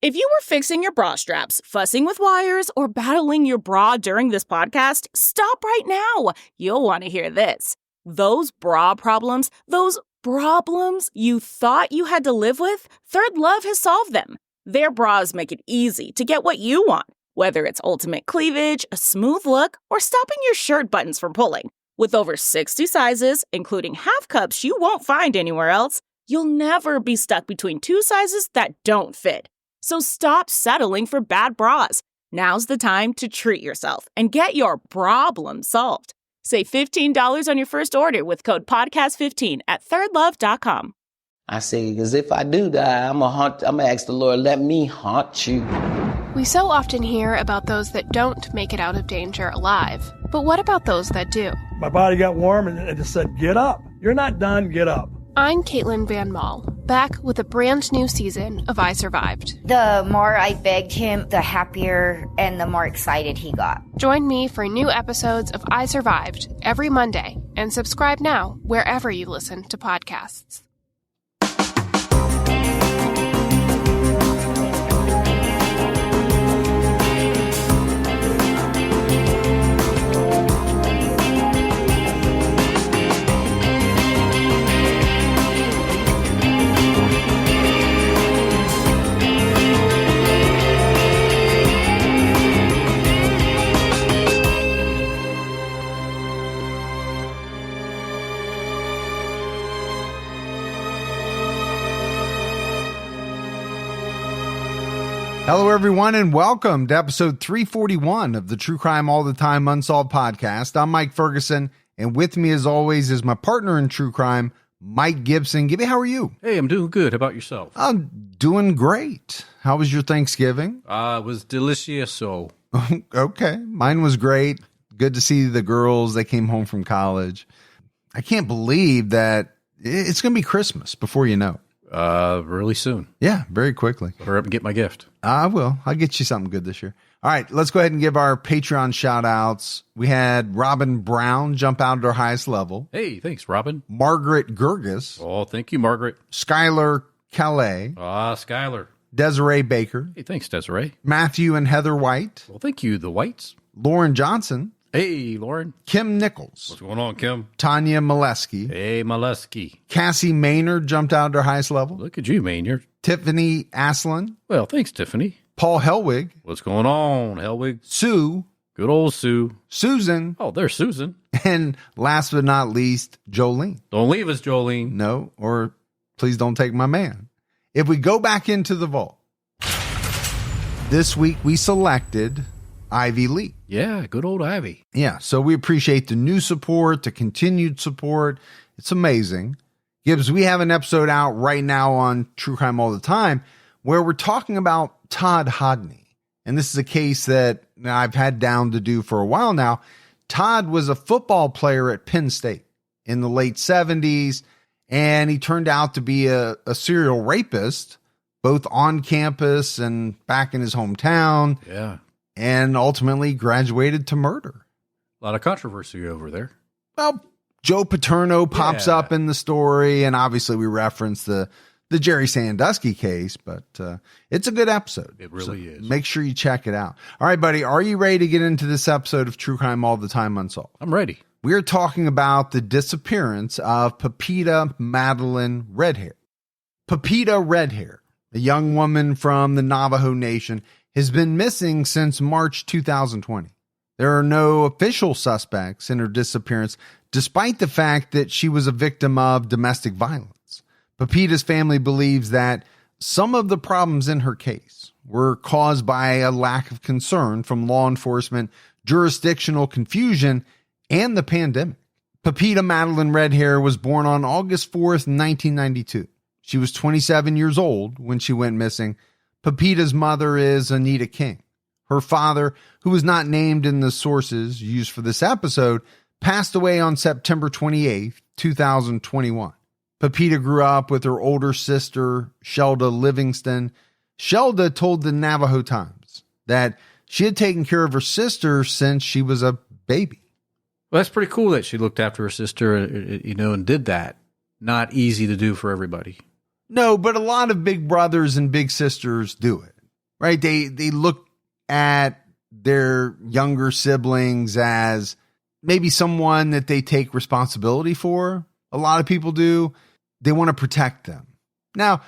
If you were fixing your bra straps, fussing with wires, or battling your bra during this podcast, stop right now. You'll want to hear this. Those bra problems, those problems you thought you had to live with, Third Love has solved them. Their bras make it easy to get what you want, whether it's ultimate cleavage, a smooth look, or stopping your shirt buttons from pulling. With over 60 sizes, including half cups you won't find anywhere else, you'll never be stuck between two sizes that don't fit. So stop settling for bad bras. Now's the time to treat yourself and get your problem solved. Save $15 on your first order with code podcast15 at thirdlove.com. I say, because if I do die, I'm gonna ask the Lord, let me haunt you. We so often hear about those that don't make it out of danger alive. But what about those that do? My body got warm and it just said, get up. You're not done, get up. I'm Caitlin Van Mall, back with a brand new season of I Survived. The more I begged him, the happier and the more excited he got. Join me for new episodes of I Survived every Monday, and subscribe now wherever you listen to podcasts. Hello, everyone, and welcome to episode 341 of the True Crime All the Time Unsolved podcast. I'm Mike Ferguson, and with me, as always, is my partner in true crime, Mike Gibson. Gibby, how are you? Hey, I'm doing good. How about yourself? I'm doing great. How was your Thanksgiving? It was delicioso. Okay, mine was great. Good to see the girls. They came home from college. I can't believe that it's going to be Christmas before you know. Really soon. Yeah, very quickly. Hurry up and get my gift. I will. I'll get you something good this year. All right, let's go ahead and give our Patreon shout outs. We had Robin Brown jump out at our highest level. Hey, thanks, Robin. Margaret Gerges. Oh, thank you, Margaret. Skylar Calais. Skylar. Desiree Baker. Hey, thanks, Desiree. Matthew and Heather White. Well, thank you, the Whites. Lauren Johnson. Hey, Lauren. Kim Nichols. What's going on, Kim? Tanya Molesky. Hey, Molesky. Cassie Maynard jumped out at our highest level. Look at you, Maynard. Tiffany Aslan. Well, thanks, Tiffany. Paul Helwig. What's going on, Helwig? Sue. Good old Sue. Susan. Oh, there's Susan. And last but not least, Jolene. Don't leave us, Jolene. No, or please don't take my man. If we go back into the vault, this week we selected Ivy Lee. Yeah, good old Ivy. Yeah, so we appreciate the new support, the continued support. It's amazing. Gibbs, we have an episode out right now on True Crime All the Time where we're talking about Todd Hodney. And this is a case that I've had down to do for a while now. Todd was a football player at Penn State in the late 70s, and he turned out to be a serial rapist, both on campus and back in his hometown. Yeah. And ultimately graduated to murder. A lot of controversy over there. Well, Joe Paterno pops up in the story, and obviously we reference the Jerry Sandusky case, but it's a good episode. It really is. Make sure you check it out. All right, buddy, are you ready to get into this episode of True Crime All the Time Unsolved? I'm ready. We are talking about the disappearance of Pepita Madeline Redhair. Pepita Redhair, a young woman from the Navajo Nation, has been missing since March 2020. There are no official suspects in her disappearance, despite the fact that she was a victim of domestic violence. Pepita's family believes that some of the problems in her case were caused by a lack of concern from law enforcement, jurisdictional confusion, and the pandemic. Pepita Madeline Redhair was born on August 4th, 1992. She was 27 years old when she went missing. Pepita's mother is Anita King. Her father, who was not named in the sources used for this episode, passed away on September 28, 2021. Pepita grew up with her older sister, Shelda Livingston. Shelda told the Navajo Times that she had taken care of her sister since she was a baby. Well, that's pretty cool that she looked after her sister, and did that. Not easy to do for everybody. No, but a lot of big brothers and big sisters do it. right? They look at their younger siblings as maybe someone that they take responsibility for. A lot of people do. They want to protect them. Now,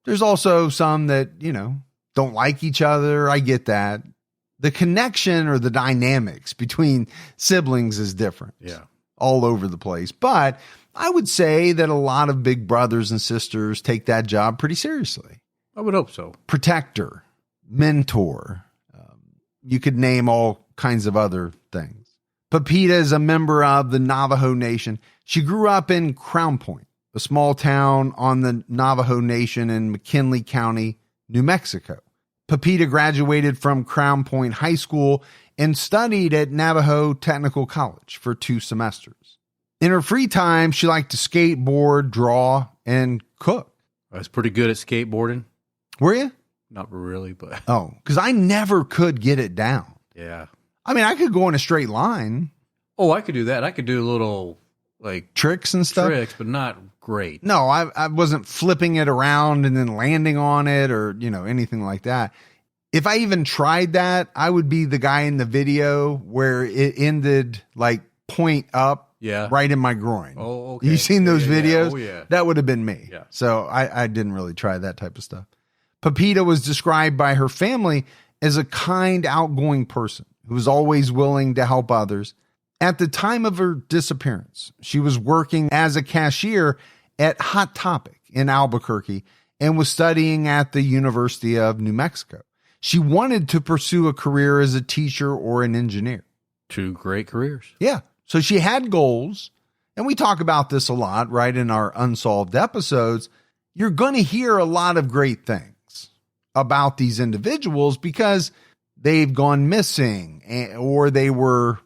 there's also some that, don't like each other. I get that. The connection or the dynamics between siblings is different. Yeah. All over the place. But I would say that a lot of big brothers and sisters take that job pretty seriously. I would hope so. Protector, mentor. You could name all kinds of other things. Pepita is a member of the Navajo Nation. She grew up in Crown Point, a small town on the Navajo Nation in McKinley County, New Mexico. Pepita graduated from Crown Point High School and studied at Navajo Technical College for 2 semesters. In her free time, she liked to skateboard, draw, and cook. I was pretty good at skateboarding. Were you? Not really, but... Oh, because I never could get it down. Yeah. I mean, I could go in a straight line. Oh, I could do that. I could do little, tricks and stuff. Tricks, but not great. No, I wasn't flipping it around and then landing on it or, anything like that. If I even tried that, I would be the guy in the video where it ended point up right in my groin. Oh, okay. You seen those videos? Yeah. Oh, yeah. That would have been me. Yeah. So I didn't really try that type of stuff. Pepita was described by her family as a kind, outgoing person who was always willing to help others. At the time of her disappearance, she was working as a cashier at Hot Topic in Albuquerque and was studying at the University of New Mexico. She wanted to pursue a career as a teacher or an engineer. 2 great careers. Yeah. So she had goals, and we talk about this a lot, right, in our Unsolved episodes. You're going to hear a lot of great things about these individuals because they've gone missing or they were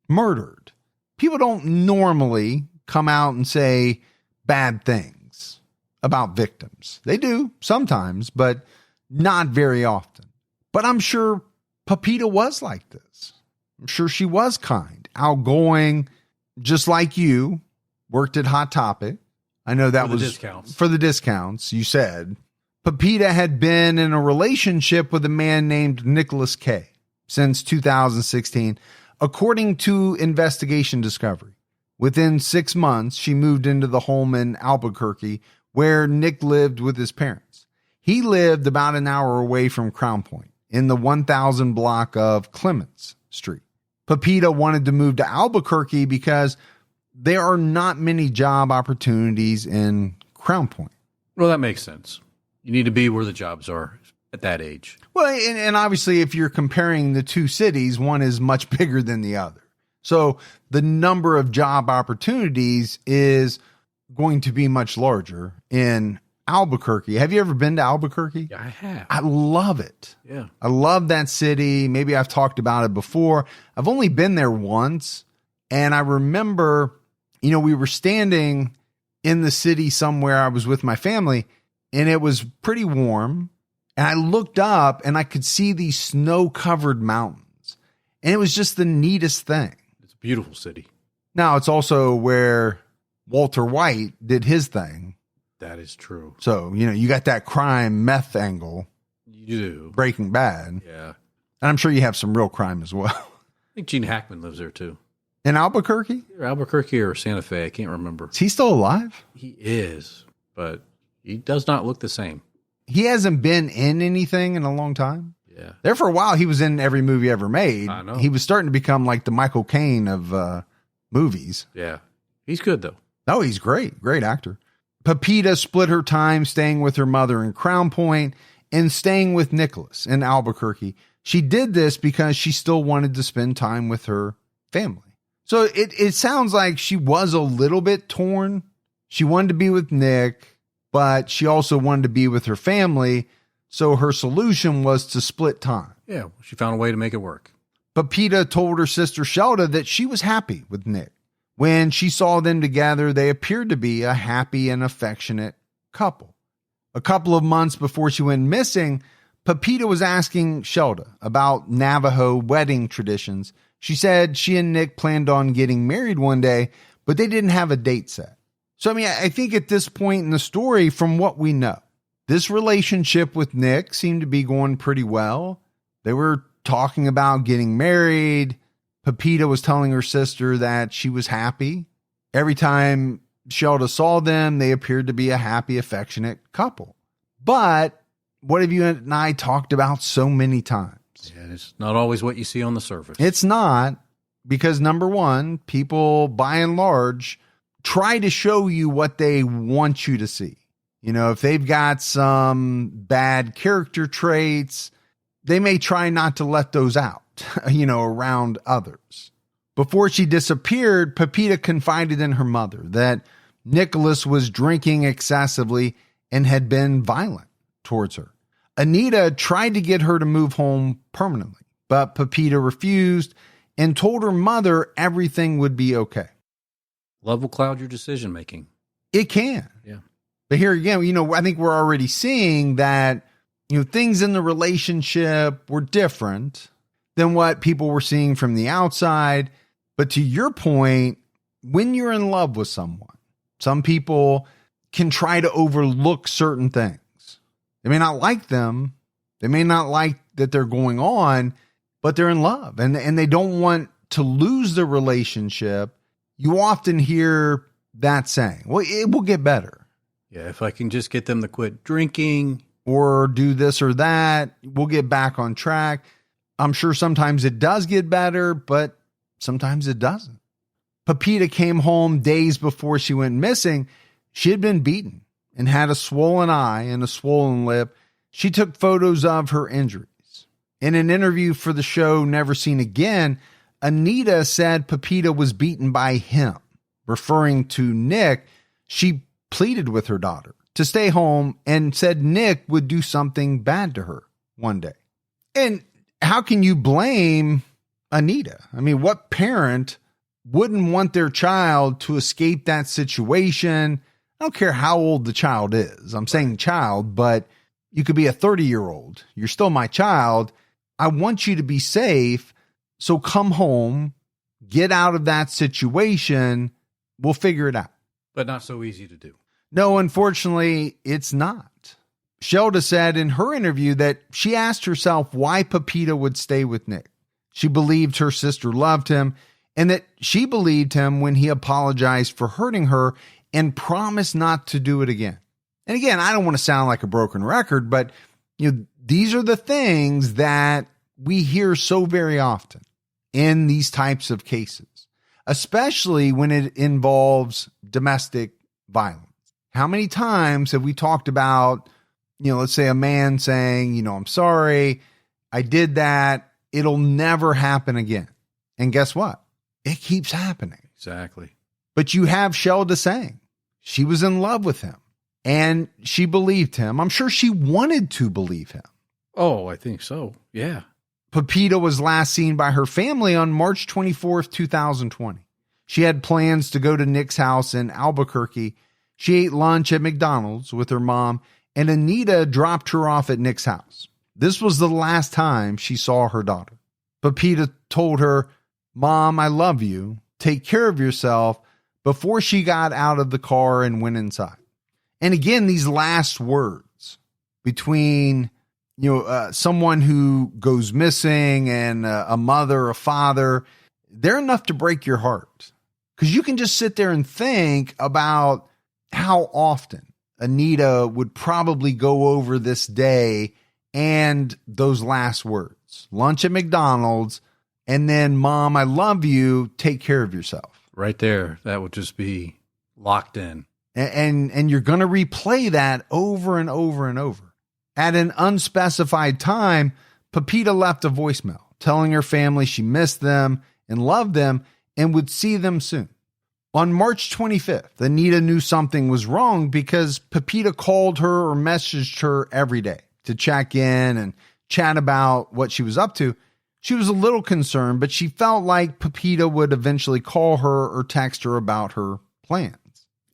murdered. People don't normally come out and say bad things about victims. They do sometimes, but not very often. But I'm sure Pepita was like this. I'm sure she was kind, outgoing, just like you, worked at Hot Topic. I know that was for the discounts, you said. Pepita had been in a relationship with a man named Nicholas K. since 2016, according to Investigation Discovery. Within 6 months, she moved into the home in Albuquerque where Nick lived with his parents. He lived about an hour away from Crown Point in the 1000 block of Clements Street. Pepita wanted to move to Albuquerque because there are not many job opportunities in Crown Point. Well, that makes sense. You need to be where the jobs are at that age. Well, and obviously if you're comparing the 2 cities, one is much bigger than the other. So the number of job opportunities is going to be much larger in Albuquerque. Have you ever been to Albuquerque? Yeah, I have. I love it. Yeah. I love that city. Maybe I've talked about it before. I've only been there once. And I remember, we were standing in the city somewhere. I was with my family and it was pretty warm. And I looked up and I could see these snow-covered mountains. And it was just the neatest thing. It's a beautiful city. Now, it's also where Walter White did his thing. That is true. So, you got that crime meth angle. You do. Breaking Bad. Yeah. And I'm sure you have some real crime as well. I think Gene Hackman lives there too. In Albuquerque? Albuquerque or Santa Fe. I can't remember. Is he still alive? He is, but he does not look the same. He hasn't been in anything in a long time. Yeah. There for a while, he was in every movie ever made. I know. He was starting to become like the Michael Caine of movies. Yeah. He's good though. Oh, he's great. Great actor. Pepita split her time staying with her mother in Crown Point and staying with Nicholas in Albuquerque. She did this because she still wanted to spend time with her family. So it sounds like she was a little bit torn. She wanted to be with Nick, but she also wanted to be with her family. So her solution was to split time. Yeah, she found a way to make it work. Pepita told her sister Shelda that she was happy with Nick. When she saw them together, they appeared to be a happy and affectionate couple. A couple of months before she went missing, Pepita was asking Shelda about Navajo wedding traditions. She said she and Nick planned on getting married one day, but they didn't have a date set. So, I think at this point in the story, from what we know, This relationship with Nick seemed to be going pretty well. They were talking about getting married. Pepita was telling her sister that she was happy. Every time Shelda saw them, they appeared to be a happy, affectionate couple. But what have you and I talked about so many times? Yeah, it's not always what you see on the surface. It's not, because number one, people by and large try to show you what they want you to see. You know, if they've got some bad character traits, they may try not to let those out, around others. Before she disappeared, Pepita confided in her mother that Nicholas was drinking excessively and had been violent towards her. Anita tried to get her to move home permanently, but Pepita refused and told her mother everything would be okay. Love will cloud your decision making. It can. Yeah. But here again, I think we're already seeing that, things in the relationship were different than what people were seeing from the outside. But to your point, when you're in love with someone, some people can try to overlook certain things. They may not like them. They may not like that they're going on, but they're in love and they don't want to lose the relationship. You often hear that saying, well, it will get better. Yeah, if I can just get them to quit drinking or do this or that, we'll get back on track. I'm sure sometimes it does get better, but sometimes it doesn't. Pepita came home days before she went missing. She had been beaten and had a swollen eye and a swollen lip. She took photos of her injuries. In an interview for the show Never Seen Again, Anita said Pepita was beaten by him. Referring to Nick, she pleaded with her daughter to stay home and said Nick would do something bad to her one day. And how can you blame Anita? I mean, what parent wouldn't want their child to escape that situation? I don't care how old the child is. I'm saying child, but you could be a 30-year-old. You're still my child. I want you to be safe. So come home, get out of that situation. We'll figure it out. But not so easy to do. No, unfortunately, it's not. Shelda said in her interview that she asked herself why Pepita would stay with Nick. She believed her sister loved him and that she believed him when he apologized for hurting her and promised not to do it again. And again, I don't want to sound like a broken record, but these are the things that we hear so very often in these types of cases, especially when it involves domestic violence. How many times have we talked about, let's say a man saying, I'm sorry, I did that. It'll never happen again. And guess what? It keeps happening. Exactly. But you have Shelda saying she was in love with him and she believed him. I'm sure she wanted to believe him. Oh, I think so. Yeah. Pepita was last seen by her family on March 24th, 2020. She had plans to go to Nick's house in Albuquerque. She ate lunch at McDonald's with her mom, and Anita dropped her off at Nick's house. This was the last time she saw her daughter. Pepita told her, "Mom, I love you. Take care of yourself," before she got out of the car and went inside. And again, these last words between someone who goes missing and a mother, a father, they're enough to break your heart. Because you can just sit there and think about how often Anita would probably go over this day and those last words. Lunch at McDonald's, and then, "Mom, I love you. Take care of yourself." Right there. That would just be locked in. And you're going to replay that over and over and over. At an unspecified time, Pepita left a voicemail telling her family she missed them and loved them and would see them soon. On March 25th, Anita knew something was wrong because Pepita called her or messaged her every day to check in and chat about what she was up to. She was a little concerned, but she felt like Pepita would eventually call her or text her about her plans.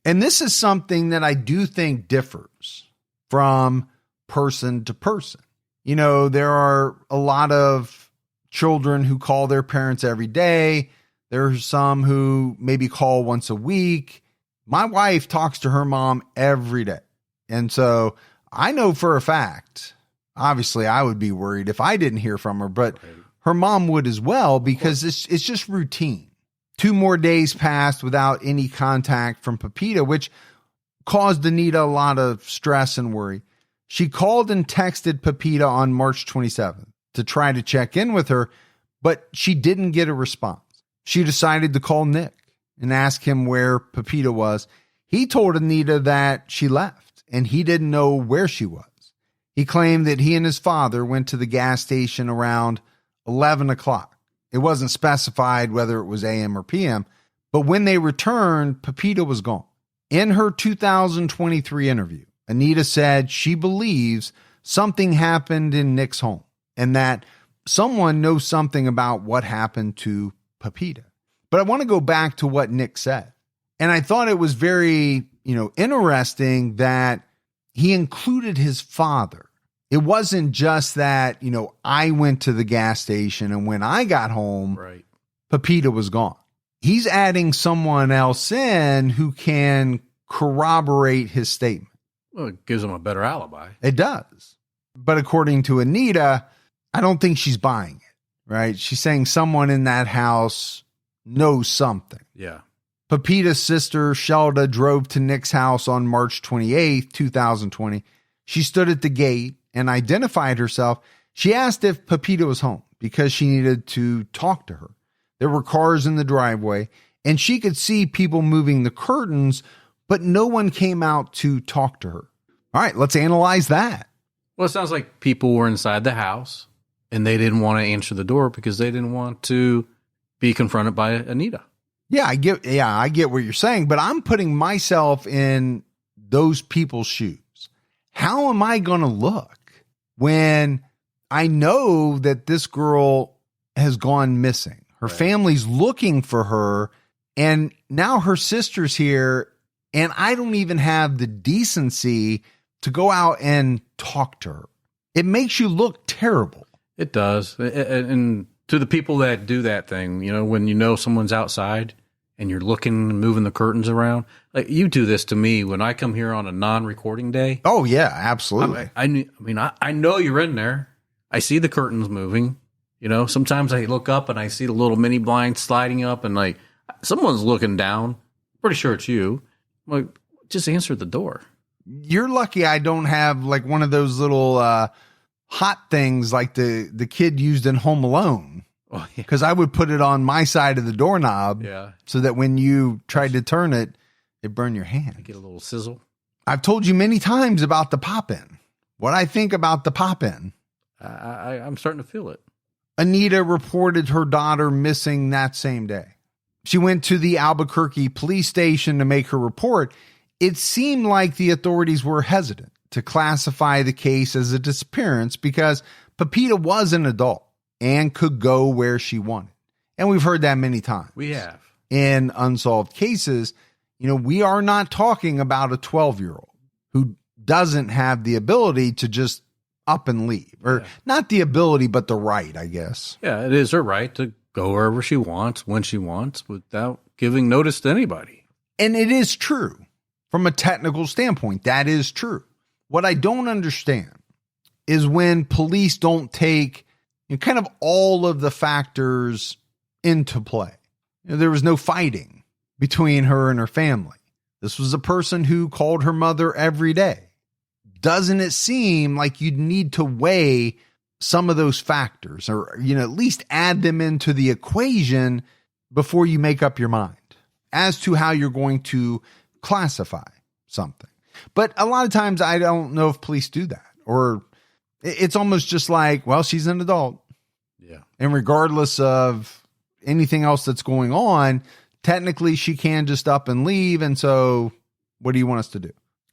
And this is something that I do think differs from person to person. There are a lot of children who call their parents every day. There are some who maybe call once a week. My wife talks to her mom every day. And so I know for a fact, obviously I would be worried if I didn't hear from her, but her mom would as well, because it's just routine. 2 more days passed without any contact from Pepita, which caused Anita a lot of stress and worry. She called and texted Pepita on March 27th to try to check in with her, but she didn't get a response. She decided to call Nick and ask him where Pepita was. He told Anita that she left and he didn't know where she was. He claimed that he and his father went to the gas station around 11 o'clock. It wasn't specified whether it was AM or PM, but when they returned, Pepita was gone. In her 2023 interview, Anita said she believes something happened in Nick's home and that someone knows something about what happened to Pepita. But I want to go back to what Nick said. And I thought it was very, interesting that he included his father. It wasn't just that, I went to the gas station and when I got home, Pepita was gone. He's adding someone else in who can corroborate his statement. Well, it gives him a better alibi. It does. But according to Anita, I don't think she's buying it, right? She's saying someone in that house knows something. Yeah. Pepita's sister, Shelda, drove to Nick's house on March 28th, 2020. She stood at the gate and identified herself. She asked if Pepita was home because she needed to talk to her. There were cars in the driveway and she could see people moving the curtains, but no one came out to talk to her. All right, let's analyze that. Well, it sounds like people were inside the house and they didn't want to answer the door because they didn't want to be confronted by Anita. Yeah, I get what you're saying, but I'm putting myself in those people's shoes. How am I going to look when I know that this girl has gone missing? Her family's looking for her, and now her sister's here, and I don't even have the decency to go out and talk to her. It makes you look terrible. It does. And to the people that do that thing, when someone's outside and you're looking and moving the curtains around, like you do this to me when I come here on a non-recording day. Oh yeah, absolutely. I know you're in there. I see the curtains moving. Sometimes I look up and I see the little mini blinds sliding up and like someone's looking down. Pretty sure it's you. I'm like, just answer the door. You're lucky I don't have like one of those little hot things like the kid used in Home Alone. Oh, yeah. Because I would put it on my side of the doorknob so that when you tried to turn it, it burned your hand. I get a little sizzle. I've told you many times about the pop-in. What I think about the pop-in. I'm starting to feel it. Anita reported her daughter missing that same day. She went to the Albuquerque police station to make her report. It seemed like the authorities were hesitant to classify the case as a disappearance because Pepita was an adult and could go where she wanted. And we've heard that many times. We have. In unsolved cases, we are not talking about a 12-year-old who doesn't have the ability to just up and leave. Or not the ability, but the right, I guess. Yeah, it is her right to go wherever she wants, when she wants, without giving notice to anybody. And it is true. From a technical standpoint, that is true. What I don't understand is when police don't take kind of all of the factors into play. There was no fighting between her and her family. This was a person who called her mother every day. Doesn't it seem like you'd need to weigh some of those factors or, at least add them into the equation before you make up your mind as to how you're going to classify something? But a lot of times I don't know if police do that, or it's almost just like, well, she's an adult. Yeah. And regardless of anything else that's going on, technically she can just up and leave. And so what do you want us to do?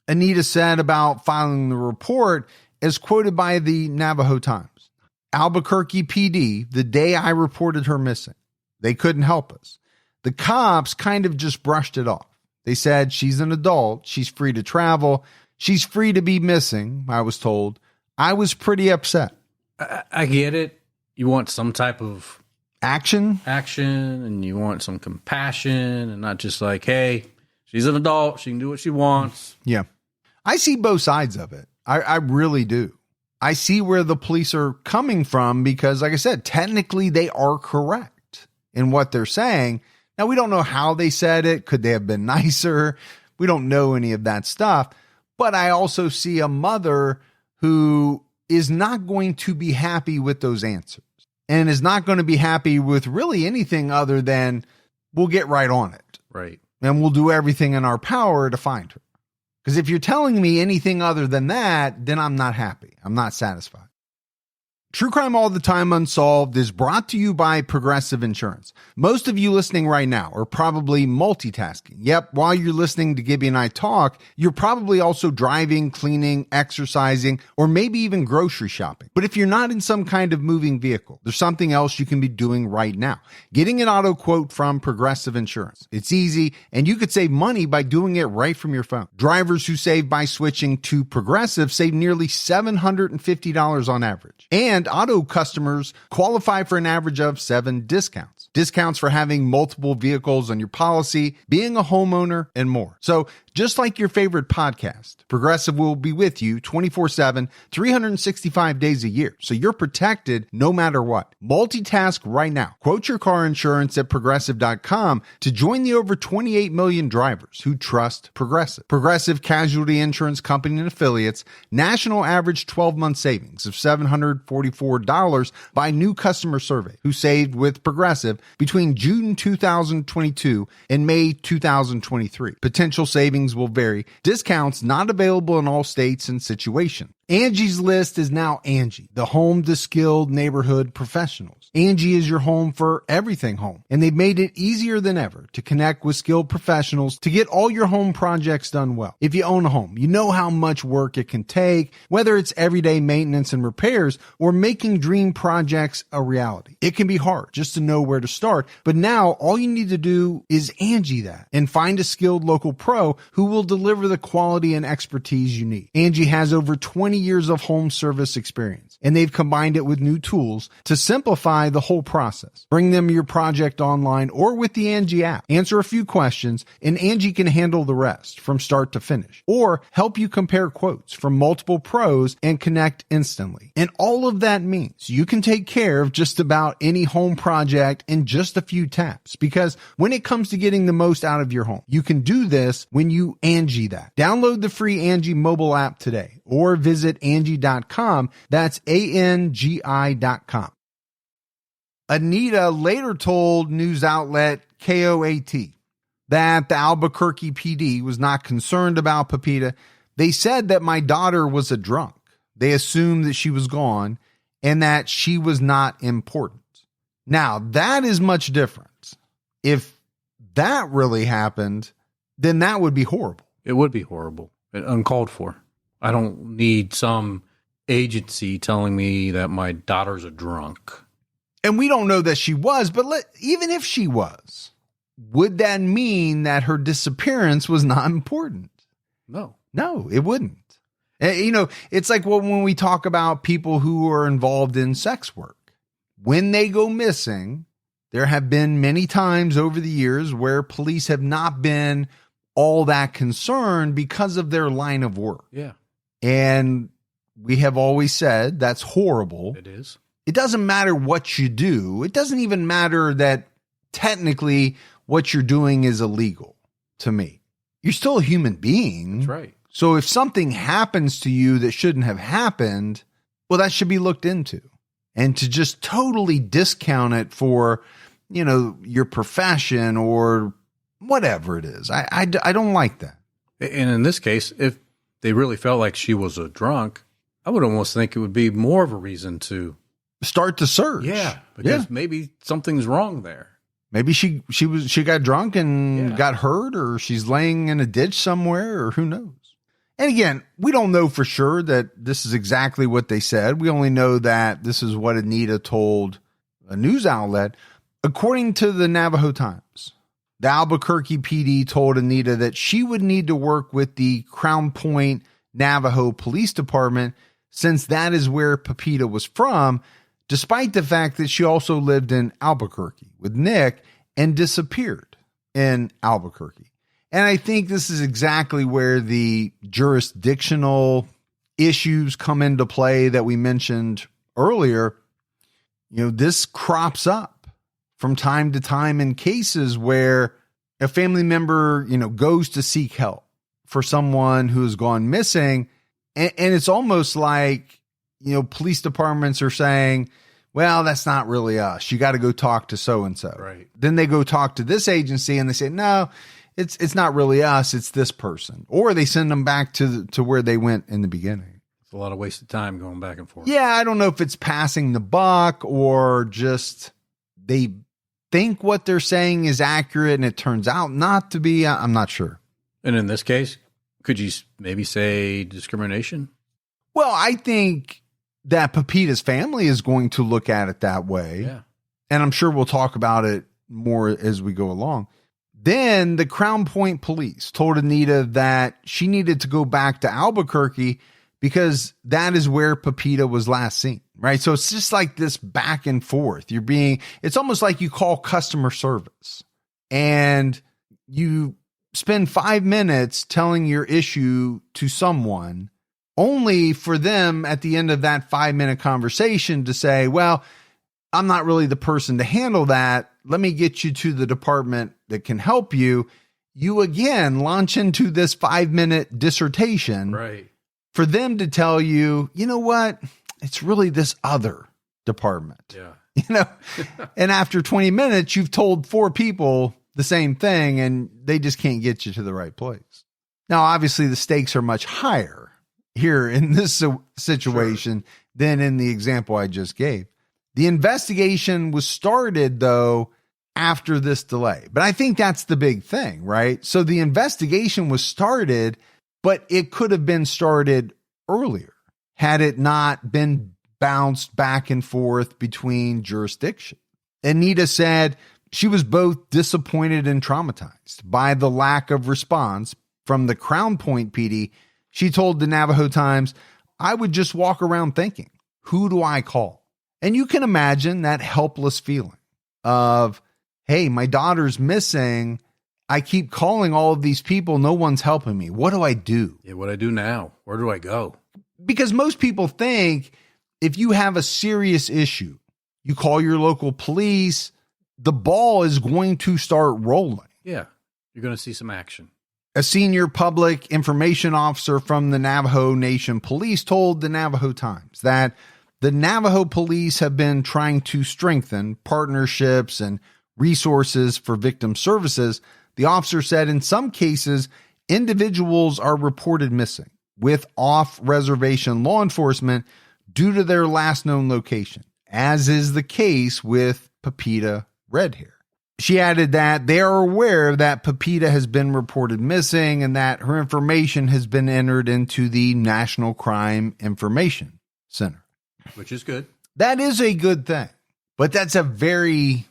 Anita said about filing the report, as quoted by the Navajo Times. Albuquerque PD, the day I reported her missing, they couldn't help us. The cops kind of just brushed it off. They said she's an adult. She's free to travel. She's free to be missing, I was told. I was pretty upset. I get it. You want some type of action, and you want some compassion, and not just like, hey, she's an adult. She can do what she wants. Yeah. I see both sides of it. I really do. I see where the police are coming from because, like I said, technically they are correct in what they're saying. Now, we don't know how they said it. Could they have been nicer? We don't know any of that stuff. But I also see a mother who is not going to be happy with those answers and is not going to be happy with really anything other than we'll get right on it. Right. And we'll do everything in our power to find her. Because if you're telling me anything other than that, then I'm not happy. I'm not satisfied. True Crime All the Time Unsolved is brought to you by Progressive Insurance. Most of you listening right now are probably multitasking. Yep, while you're listening to Gibby and I talk, you're probably also driving, cleaning, exercising, or maybe even grocery shopping. But if you're not in some kind of moving vehicle, there's something else you can be doing right now. Getting an auto quote from Progressive Insurance. It's easy, and you could save money by doing it right from your phone. Drivers who save by switching to Progressive save nearly $750 on average. And auto customers qualify for an average of 7 discounts. Discounts for having multiple vehicles on your policy, being a homeowner, and more. So just like your favorite podcast, Progressive will be with you 24/7, 365 days a year. So you're protected no matter what. Multitask right now. Quote your car insurance at Progressive.com to join the over 28 million drivers who trust Progressive. Progressive Casualty Insurance Company and Affiliates. National average 12-month savings of $744 by new customer survey who saved with Progressive between June 2022 and May 2023. Potential savings will vary. Discounts not available in all states and situations. Angie's List is now Angie, the home to skilled neighborhood professionals. Angie is your home for everything home, and they've made it easier than ever to connect with skilled professionals to get all your home projects done well. If you own a home, you know how much work it can take, whether it's everyday maintenance and repairs or making dream projects a reality. It can be hard just to know where to start, but now all you need to do is Angie that and find a skilled local pro who will deliver the quality and expertise you need. Angie has over 20 years of home service experience, and they've combined it with new tools to simplify the whole process. Bring them your project online or with the Angie app. Answer a few questions, and Angie can handle the rest from start to finish, or help you compare quotes from multiple pros and connect instantly. And all of that means you can take care of just about any home project in just a few taps, because when it comes to getting the most out of your home, you can do this when you Angie that. Download the free Angie mobile app today or visit Angie.com. That's ANGI.com. Anita later told news outlet KOAT that the Albuquerque PD was not concerned about Pepita. They said that my daughter was a drunk. They assumed that she was gone and that she was not important. Now, that is much different. If that really happened, then that would be horrible. It would be horrible and uncalled for. I don't need some agency telling me that my daughter's a drunk. And we don't know that she was, but even if she was, would that mean that her disappearance was not important? No, it wouldn't. You know, it's like when we talk about people who are involved in sex work. When they go missing, there have been many times over the years where police have not been all that concerned because of their line of work. Yeah. And we have always said that's horrible. It is. It doesn't matter what you do. It doesn't even matter that technically what you're doing is illegal to me. You're still a human being. That's right. So if something happens to you that shouldn't have happened, well, that should be looked into. And to just totally discount it for, you know, your profession or whatever it is, I don't like that. And in this case, if they really felt like she was a drunk, I would almost think it would be more of a reason to start the search. Yeah, because maybe something's wrong there. Maybe she got drunk and got hurt, or she's laying in a ditch somewhere, or who knows. And again, we don't know for sure that this is exactly what they said. We only know that this is what Anita told a news outlet. According to the Navajo Times, the Albuquerque PD told Anita that she would need to work with the Crown Point Navajo Police Department, since that is where Pepita was from, despite the fact that she also lived in Albuquerque with Nick and disappeared in Albuquerque. And I think this is exactly where the jurisdictional issues come into play that we mentioned earlier, this crops up from time to time in cases where a family member, goes to seek help for someone who has gone missing. And it's almost like, police departments are saying, well, that's not really us. You got to go talk to so-and-so. Right. Then they go talk to this agency and they say, no, it's not really us. It's this person. Or they send them back to where they went in the beginning. It's a lot of wasted time going back and forth. Yeah. I don't know if it's passing the buck or just they think what they're saying is accurate and it turns out not to be. I'm not sure. And in this case, could you maybe say discrimination? Well, I think that Pepita's family is going to look at it that way. Yeah. And I'm sure we'll talk about it more as we go along. Then the Crown Point police told Anita that she needed to go back to Albuquerque because that is where Pepita was last seen, right? So it's just like this back and forth. It's almost like you call customer service and you spend 5 minutes telling your issue to someone only for them at the end of that 5-minute conversation to say, well, I'm not really the person to handle that. Let me get you to the department that can help you. You again launch into this 5-minute dissertation, right, for them to tell you, you know what? It's really this other department. Yeah. And after 20 minutes, you've told 4 people the same thing and they just can't get you to the right place. Now, obviously the stakes are much higher here in this situation than in the example I just gave. The investigation was started, though, after this delay. But I think that's the big thing, right? So the investigation was started, but it could have been started earlier had it not been bounced back and forth between jurisdictions. Anita said she was both disappointed and traumatized by the lack of response from the Crown Point PD. She told the Navajo Times, I would just walk around thinking, who do I call? And you can imagine that helpless feeling of, hey, my daughter's missing. I keep calling all of these people. No one's helping me. What do I do? Yeah, what do I do now? Where do I go? Because most people think if you have a serious issue, you call your local police, the ball is going to start rolling. Yeah, you're going to see some action. A senior public information officer from the Navajo Nation Police told the Navajo Times that the Navajo police have been trying to strengthen partnerships and resources for victim services. The officer said in some cases, individuals are reported missing with off-reservation law enforcement due to their last known location, as is the case with Pepita Redhair. She added that they are aware that Pepita has been reported missing and that her information has been entered into the National Crime Information Center. Which is good. That is a good thing. But that's a very,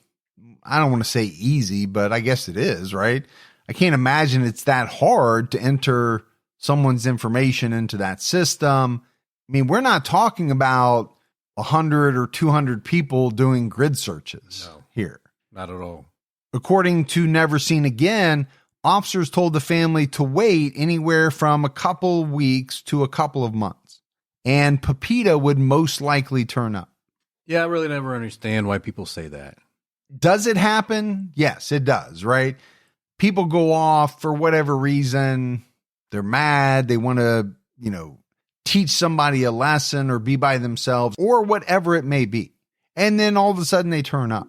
I don't want to say easy, but I guess it is, right? I can't imagine it's that hard to enter someone's information into that system. I mean, we're not talking about 100 or 200 people doing grid searches here. Not at all. According to Never Seen Again, officers told the family to wait anywhere from a couple weeks to a couple of months, and Pepita would most likely turn up. Yeah, I really never understand why people say that. Does it happen? Yes, it does, right? People go off for whatever reason. They're mad. They want to, teach somebody a lesson or be by themselves or whatever it may be. And then all of a sudden they turn up.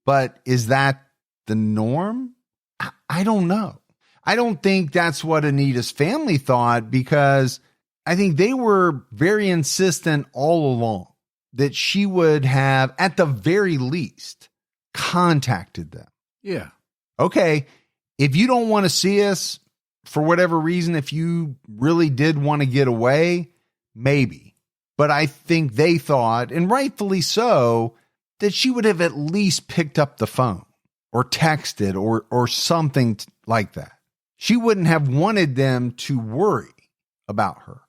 But is that the norm? I don't know. I don't think that's what Anita's family thought, because I think they were very insistent all along that she would have, at the very least, contacted them. Yeah. Okay, if you don't want to see us for whatever reason, if you really did want to get away, maybe. But I think they thought, and rightfully so, that she would have at least picked up the phone or texted or something like that. She wouldn't have wanted them to worry about her.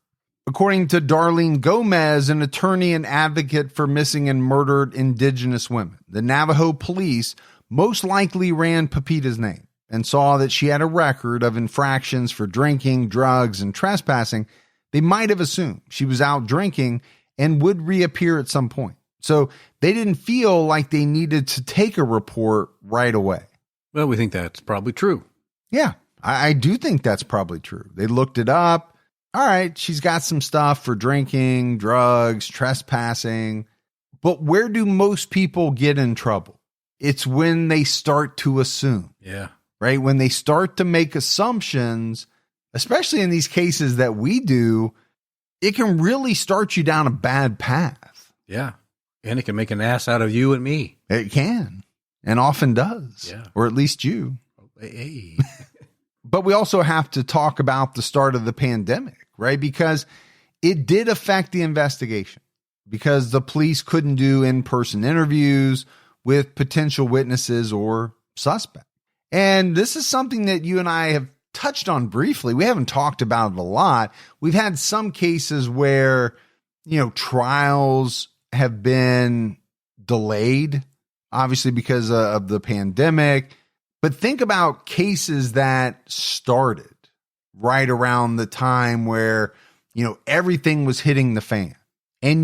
According to Darlene Gomez, an attorney and advocate for missing and murdered Indigenous women, the Navajo police most likely ran Pepita's name and saw that she had a record of infractions for drinking, drugs, and trespassing. they might have assumed she was out drinking and would reappear at some point. So they didn't feel like they needed to take a report right away. Well, we think that's probably true. Yeah, I do think that's probably true. They looked it up. All right, she's got some stuff for drinking, drugs, trespassing. But where do most people get in trouble? It's when they start to assume. Yeah. Right? When they start to make assumptions, especially in these cases that we do, it can really start you down a bad path. Yeah. And it can make an ass out of you and me. It can, and often does. Yeah. Or at least you. Hey. But we also have to talk about the start of the pandemic, right? Because it did affect the investigation, because the police couldn't do in-person interviews with potential witnesses or suspects. And this is something that you and I have touched on briefly. We haven't talked about it a lot. We've had some cases where, trials have been delayed, obviously because of the pandemic. But think about cases that started right around the time where, everything was hitting the fan. And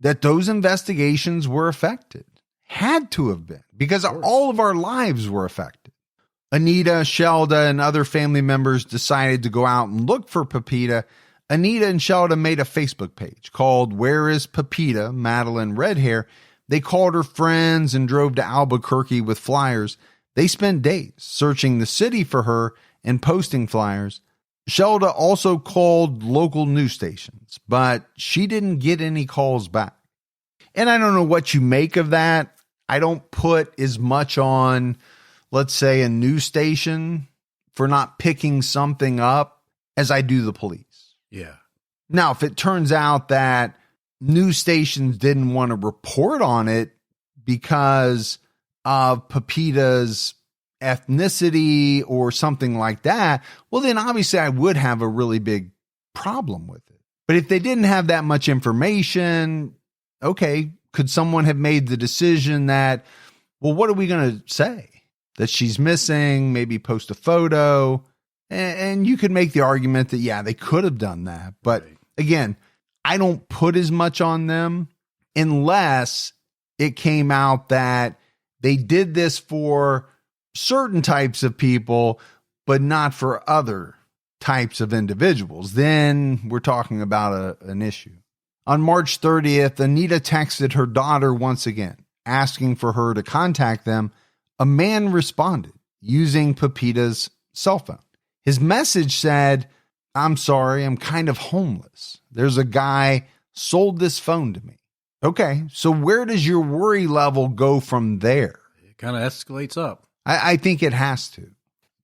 that those investigations were affected. Had to have been, because all of our lives were affected. Anita, Shelda, and other family members decided to go out and look for Pepita. Anita and Shelda made a Facebook page called Where is Pepita, Madeline Redhair? They called her friends and drove to Albuquerque with flyers. They spent days searching the city for her and posting flyers. Shelda also called local news stations, but she didn't get any calls back. And I don't know what you make of that. I don't put as much on, let's say, a news station for not picking something up as I do the police. Yeah. Now, if it turns out that news stations didn't want to report on it because of Pepita's ethnicity or something like that, well, then obviously I would have a really big problem with it. But if they didn't have that much information, okay, could someone have made the decision that, well, what are we going to say? That she's missing, maybe post a photo. And you could make the argument that, yeah, they could have done that. But again, I don't put as much on them unless it came out that they did this for certain types of people, but not for other types of individuals. Then we're talking about an issue. On March 30th, Anita texted her daughter once again, asking for her to contact them. A man responded using Pepita's cell phone. His message said, "I'm sorry, I'm kind of homeless. There's a guy sold this phone to me." Okay, so where does your worry level go from there? It kind of escalates up. I think it has to.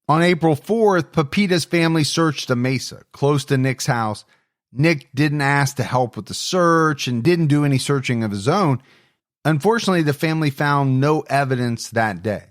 On April 4th, Pepita's family searched a mesa close to Nick's house. Nick didn't ask to help with the search and didn't do any searching of his own. Unfortunately, the family found no evidence that day.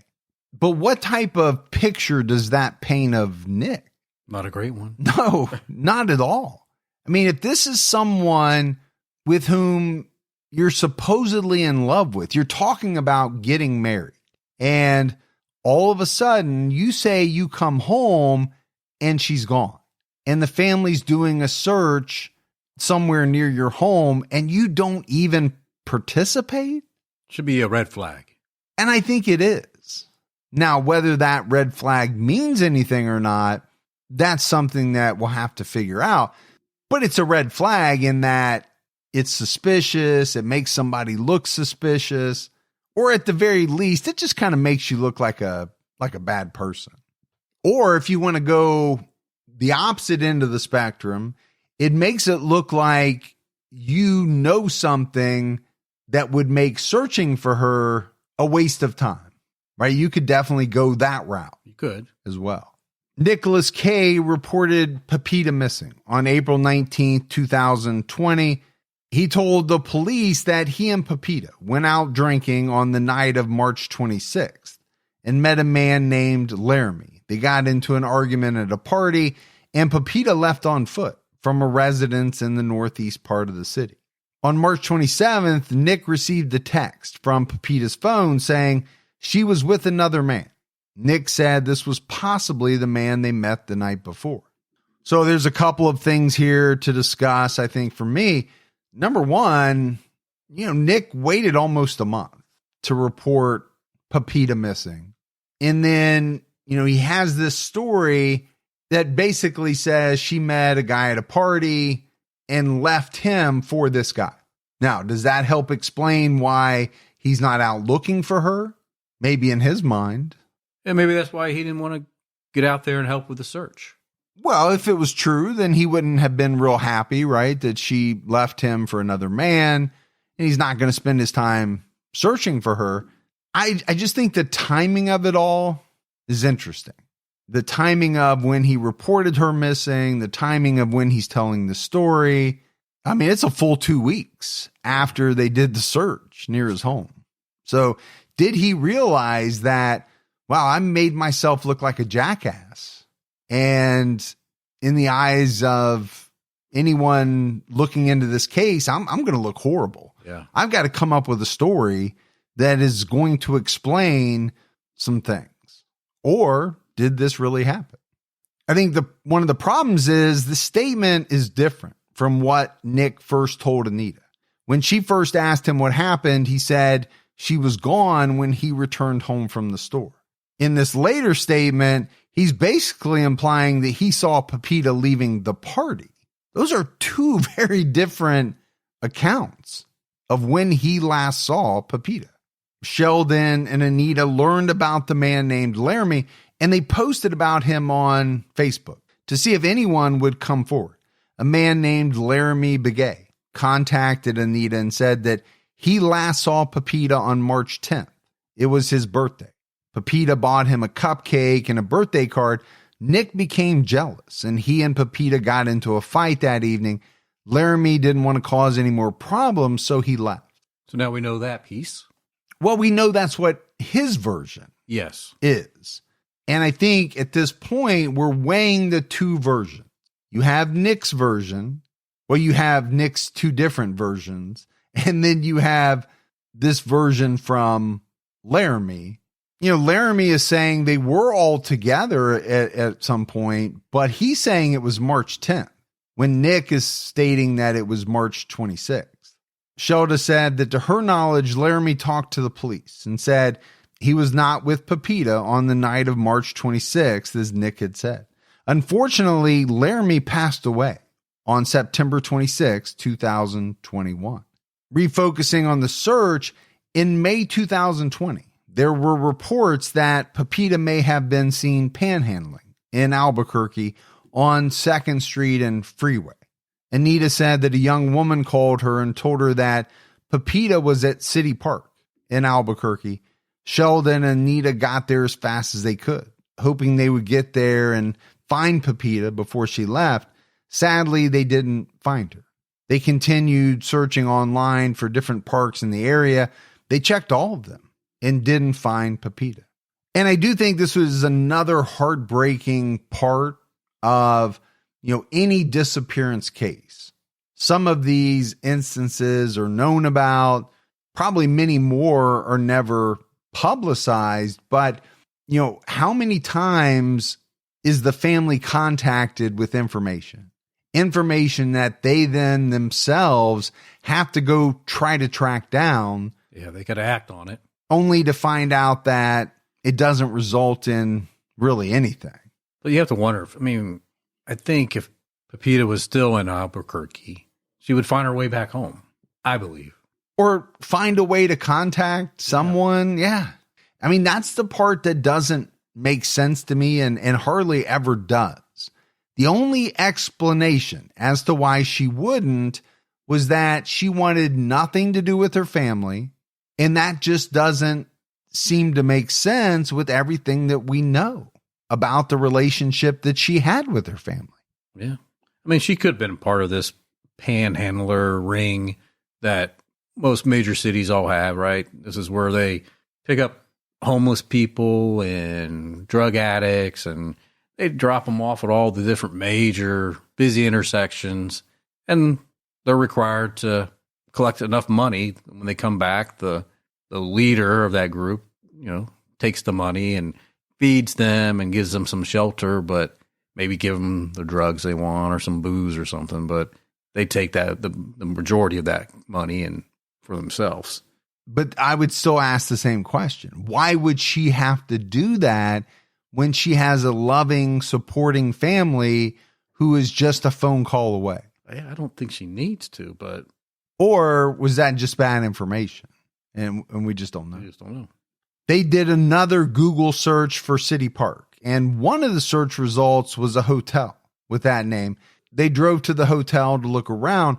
But what type of picture does that paint of Nick? Not a great one. No, not at all. I mean, if this is someone with whom you're supposedly in love with, you're talking about getting married, and all of a sudden you say you come home and she's gone, and the family's doing a search somewhere near your home and you don't even participate? Should be a red flag. And I think it is. Now, whether that red flag means anything or not, that's something that we'll have to figure out. But it's a red flag in that it's suspicious. It makes somebody look suspicious. Or at the very least, it just kind of makes you look like a bad person. Or if you want to go the opposite end of the spectrum, it makes it look like you know something that would make searching for her a waste of time. Right? You could definitely go that route. You could. As well. Nicholas K. reported Pepita missing on April 19th, 2020. He told the police that he and Pepita went out drinking on the night of March 26th and met a man named Laramie. They got into an argument at a party, and Pepita left on foot from a residence in the northeast part of the city. On March 27th, Nick received a text from Pepita's phone saying she was with another man. Nick said this was possibly the man they met the night before. So there's a couple of things here to discuss, I think, for me. Number one, Nick waited almost a month to report Pepita missing. And then, he has this story that basically says she met a guy at a party and left him for this guy. Now, does that help explain why he's not out looking for her? Maybe in his mind. And maybe that's why he didn't want to get out there and help with the search. Well, if it was true, then he wouldn't have been real happy, right? That she left him for another man, and he's not going to spend his time searching for her. I just think the timing of it all is interesting. The timing of when he reported her missing, the timing of when he's telling the story. I mean, it's a full 2 weeks after they did the search near his home. So did he realize that, wow, I made myself look like a jackass? And in the eyes of anyone looking into this case, I'm going to look horrible. Yeah. I've got to come up with a story that is going to explain some things. Or did this really happen? I think one of the problems is the statement is different from what Nick first told Anita. When she first asked him what happened, he said she was gone when he returned home from the store. In this later statement, he's basically implying that he saw Pepita leaving the party. Those are two very different accounts of when he last saw Pepita. Sheldon and Anita learned about the man named Laramie, and they posted about him on Facebook to see if anyone would come forward. A man named Laramie Begay contacted Anita and said that he last saw Pepita on March 10th. It was his birthday. Pepita bought him a cupcake and a birthday card. Nick became jealous, and he and Pepita got into a fight that evening. Laramie didn't want to cause any more problems, so he left. So now we know that piece. Well, we know that's what his version is. And I think at this point, we're weighing the two versions. You have Nick's version. Well, you have Nick's two different versions. And then you have this version from Laramie. Laramie is saying they were all together at some point, but he's saying it was March 10th, when Nick is stating that it was March 26th. Shelda said that to her knowledge, Laramie talked to the police and said he was not with Pepita on the night of March 26th, as Nick had said. Unfortunately, Laramie passed away on September 26, 2021. Refocusing on the search, in May 2020, there were reports that Pepita may have been seen panhandling in Albuquerque on 2nd Street and Freeway. Anita said that a young woman called her and told her that Pepita was at City Park in Albuquerque. Sheldon and Anita got there as fast as they could, hoping they would get there and find Pepita before she left. Sadly, they didn't find her. They continued searching online for different parks in the area. They checked all of them and didn't find Pepita. And I do think this was another heartbreaking part of any disappearance case. Some of these instances are known about, probably many more are never publicized, but how many times is the family contacted with information that they then themselves have to go try to track down? Yeah, they got to act on it. Only to find out that it doesn't result in really anything. But you have to wonder, I think if Pepita was still in Albuquerque, she would find her way back home, I believe. Or find a way to contact someone. Yeah. That's the part that doesn't make sense to me and hardly ever does. The only explanation as to why she wouldn't was that she wanted nothing to do with her family. And that just doesn't seem to make sense with everything that we know about the relationship that she had with her family. Yeah. She could have been part of this panhandler ring that most major cities all have, right? This is where they pick up homeless people and drug addicts, and they drop them off at all the different major busy intersections. And they're required to collect enough money. When they come back, the leader of that group, takes the money and feeds them and gives them some shelter. But maybe give them the drugs they want or some booze or something, but they take that the majority of that money and for themselves. But I would still ask the same question. Why would she have to do that when she has a loving, supporting family who is just a phone call away? I don't think she needs to, but... Or was that just bad information? And we just don't know. We just don't know. They did another Google search for City Park, and one of the search results was a hotel with that name. They drove to the hotel to look around.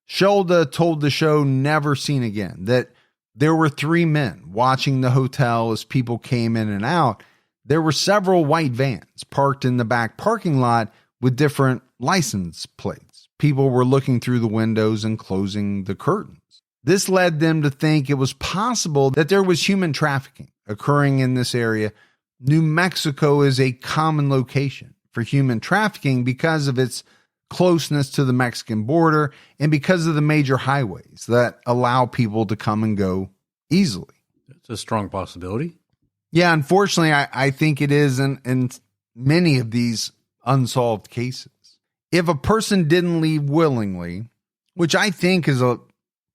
Shelda told the show Never Seen Again that there were 3 men watching the hotel as people came in and out. There were several white vans parked in the back parking lot with different license plates. People were looking through the windows and closing the curtains. This led them to think it was possible that there was human trafficking occurring in this area. New Mexico is a common location for human trafficking because of its closeness to the Mexican border and because of the major highways that allow people to come and go easily. It's a strong possibility. Yeah, unfortunately, I think it is in many of these unsolved cases. If a person didn't leave willingly, which I think is a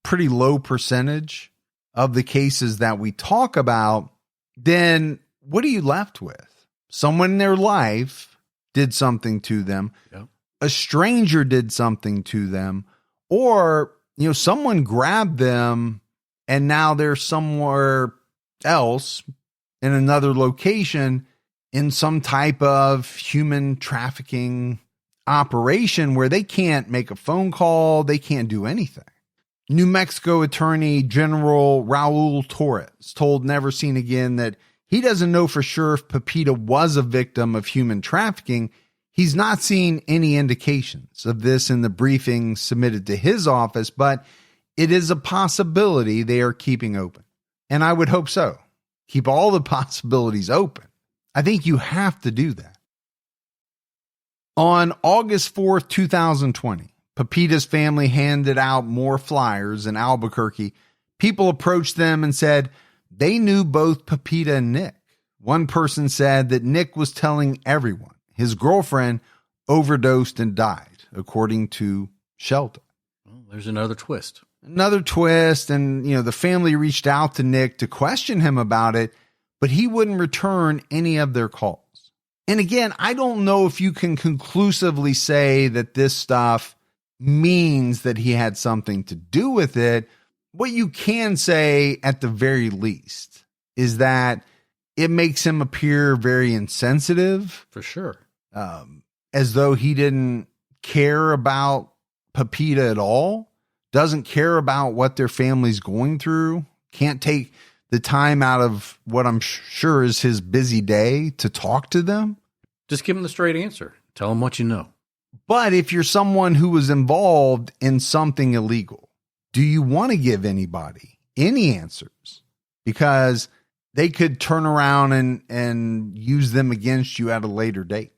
pretty low percentage of the cases that we talk about, then what are you left with? Someone in their life did something to them. Yep. A stranger did something to them, or, someone grabbed them and now they're somewhere else in another location in some type of human trafficking operation where they can't make a phone call. They can't do anything. New Mexico Attorney General Raul Torres told Never Seen Again that he doesn't know for sure if Pepita was a victim of human trafficking. He's not seen any indications of this in the briefing submitted to his office, but it is a possibility they are keeping open. And I would hope so. Keep all the possibilities open. I think you have to do that. On August 4th, 2020, Pepita's family handed out more flyers in Albuquerque. People approached them and said they knew both Pepita and Nick. One person said that Nick was telling everyone his girlfriend overdosed and died, according to Shelda. Well, there's another twist. And, the family reached out to Nick to question him about it, but he wouldn't return any of their calls. And again, I don't know if you can conclusively say that this stuff means that he had something to do with it. What you can say at the very least is that it makes him appear very insensitive. For sure. As though he didn't care about Pepita at all, doesn't care about what their family's going through, can't take the time out of what I'm sure is his busy day to talk to them. Just give him the straight answer. Tell him what you know. But if you're someone who was involved in something illegal, do you want to give anybody any answers? Because they could turn around and use them against you at a later date.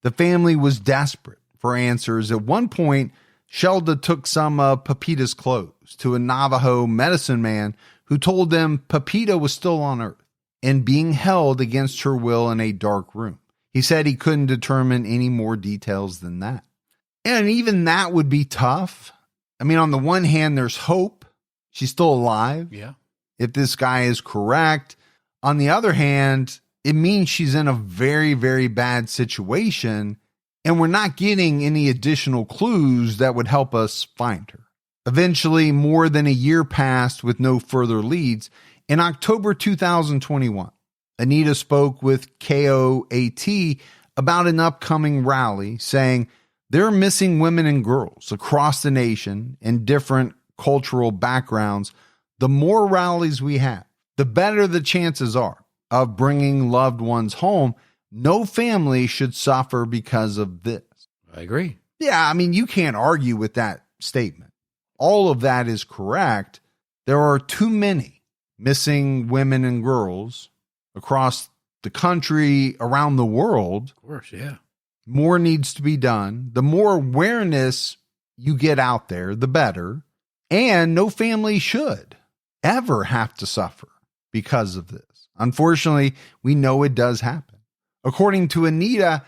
The family was desperate for answers. At one point, Shelda took some of Pepita's clothes to a Navajo medicine man who told them Pepita was still on Earth and being held against her will in a dark room. He said he couldn't determine any more details than that. And even that would be tough. I mean, on the one hand, there's hope. She's still alive. Yeah. If this guy is correct. On the other hand, it means she's in a very, very bad situation, and we're not getting any additional clues that would help us find her. Eventually, more than a year passed with no further leads. In October 2021, Anita spoke with KOAT about an upcoming rally, saying there are missing women and girls across the nation in different cultural backgrounds. The more rallies we have, the better the chances are of bringing loved ones home. No family should suffer because of this. I agree. Yeah, I mean, you can't argue with that statement. All of that is correct. There are too many missing women and girls across the country, around the world. Of course, yeah. More needs to be done. The more awareness you get out there, the better. And no family should ever have to suffer because of this. Unfortunately, we know it does happen. According to Anita,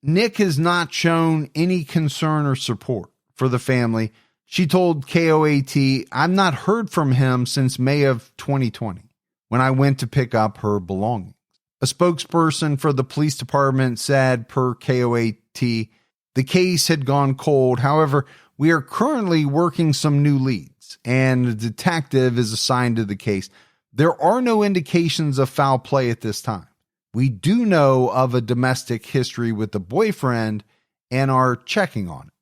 Nick has not shown any concern or support for the family. She told KOAT, "I've not heard from him since May of 2020 when I went to pick up her belongings." A spokesperson for the police department said, per KOAT, the case had gone cold. However, we are currently working some new leads, and a detective is assigned to the case. There are no indications of foul play at this time. We do know of a domestic history with the boyfriend and are checking on it.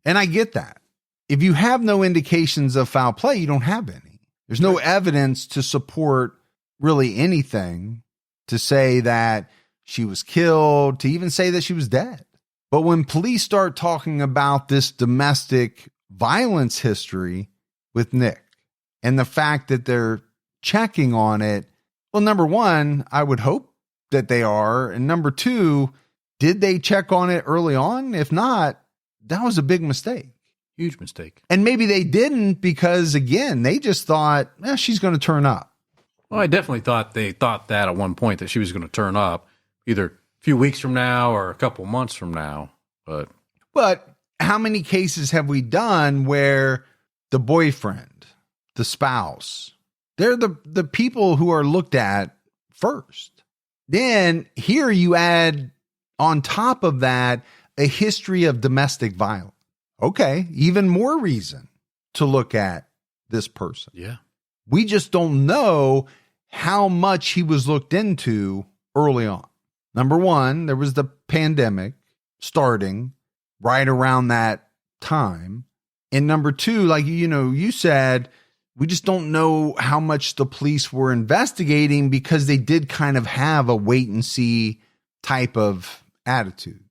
And I get that. If you have no indications of foul play, you don't have any. There's no evidence to support really anything to say that she was killed, to even say that she was dead. But when police start talking about this domestic violence history with Nick and the fact that they're checking on it, well, number one, I would hope that they are. And number two, did they check on it early on? If not, that was a big mistake. Huge mistake. And maybe they didn't because, again, they just thought, she's going to turn up. Well, I definitely thought they thought that at one point that she was going to turn up either a few weeks from now or a couple months from now. But how many cases have we done where the boyfriend, the spouse, they're the people who are looked at first? Then here you add on top of that a history of domestic violence. Okay, even more reason to look at this person. Yeah. We just don't know how much he was looked into early on. Number one, there was the pandemic starting right around that time. And number two, like, you said, we just don't know how much the police were investigating because they did kind of have a wait and see type of attitude.